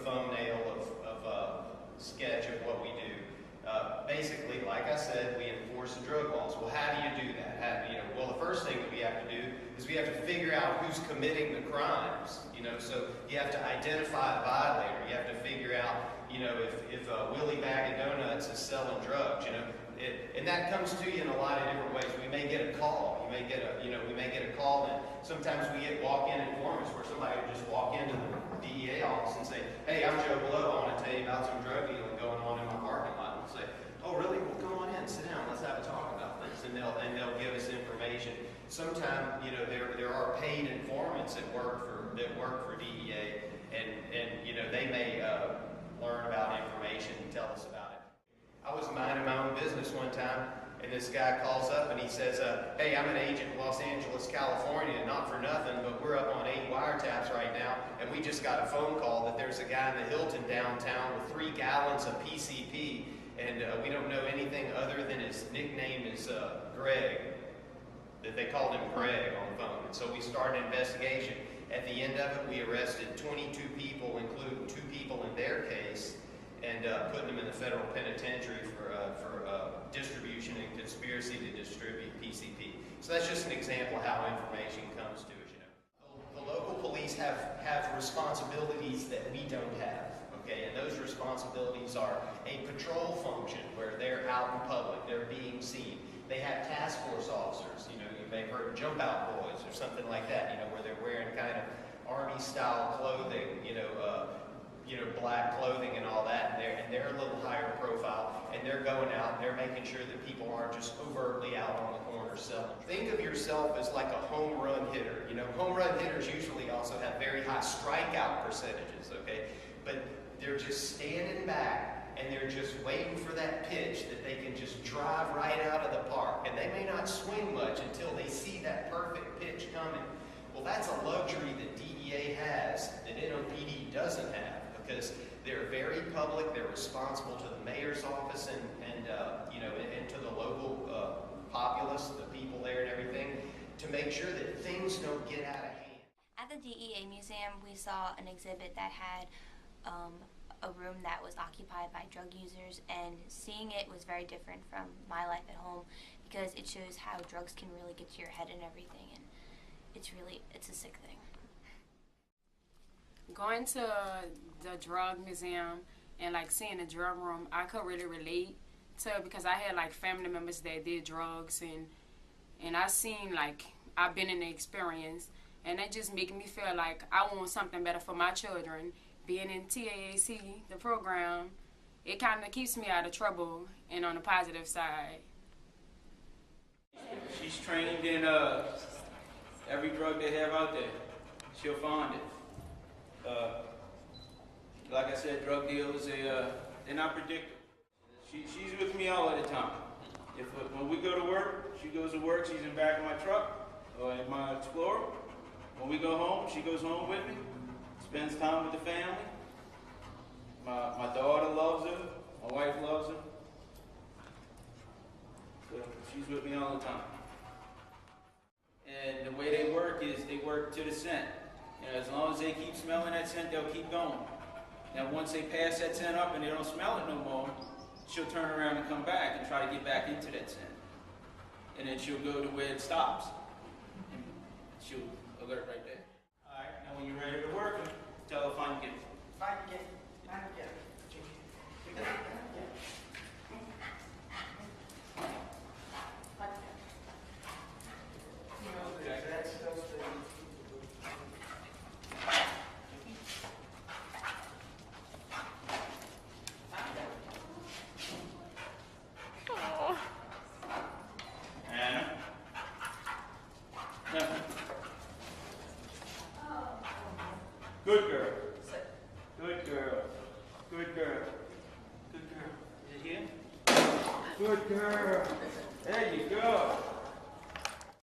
thumbnail of a sketch of what we do. Basically, like I said, we enforce the drug laws. Well, how do you do that? Well, the first thing that we have to do is we have to figure out who's committing the crimes. So you have to identify the violator. You have to figure out, if Willie Bag of Donuts is selling drugs. And that comes to you in a lot of different ways. We may get a call. We may get a call, and sometimes we get walk-in informants where somebody will just walk into the DEA office and say, "Hey, I'm Joe Blow. I want to tell you about some drug dealing going on in my parking lot." And we'll say, "Oh, really? Well, come on in, sit down. Let's have a talk about this." And they'll give us information. Sometimes, there are paid informants that work for DEA, and they may learn about information and tell us about it. I was minding my own business one time, and this guy calls up and he says, "Hey, I'm an agent in Los Angeles, California, not for nothing, but we're up on 8 wiretaps right now, and we just got a phone call that there's a guy in the Hilton downtown with 3 gallons of PCP, and we don't know anything other than his nickname is Greg," that they called him Greg on the phone. And so we started an investigation. At the end of it, we arrested 22 people, including 2 people in their case, and putting them in the federal penitentiary for distribution and conspiracy to distribute PCP. So that's just an example of how information comes to us. The local police have responsibilities that we don't have. Okay, and those responsibilities are a patrol function where they're out in public, they're being seen. They have task force officers. You may have heard jump out boys or something like that. Where they're wearing kind of army style clothing. Black clothing and all that, and they're a little higher profile, and they're going out and they're making sure that people aren't just overtly out on the corner selling. Think of yourself as like a home run hitter. Home run hitters usually also have very high strikeout percentages, okay? But they're just standing back and they're just waiting for that pitch that they can just drive right out of the park, and they may not swing much until they see that perfect pitch coming. Well, that's a luxury that DEA has that NOPD doesn't have, because they're very public, they're responsible to the mayor's office and to the local populace, the people there and everything, to make sure that things don't get out of hand. At the DEA museum, we saw an exhibit that had a room that was occupied by drug users, and seeing it was very different from my life at home, because it shows how drugs can really get to your head and everything, and it's a sick thing. Going to the drug museum and seeing the drug room, I could really relate to it, because I had family members that did drugs, and I seen I've been in the experience, and it just making me feel like I want something better for my children. Being in TAAC, the program, it kind of keeps me out of trouble and on the positive side. She's trained in every drug they have out there. She'll find it. Like I said, drug dealers, they're not predictable. She's with me all of the time. When we go to work, she goes to work, she's in the back of my truck or in my Explorer. When we go home, she goes home with me, spends time with the family. My daughter loves her, my wife loves her. So she's with me all the time. And the way they work is they work to the scent. As long as they keep smelling that scent, they'll keep going. Now, once they pass that scent up and they don't smell it no more, she'll turn around and come back and try to get back into that scent. And then she'll go to where it stops. And she'll alert right there. All right, now when you're ready to work, tell her find again. Find again. Find again. Good girl. Good girl. Good girl. Good girl. Is it here? Good girl. There you go.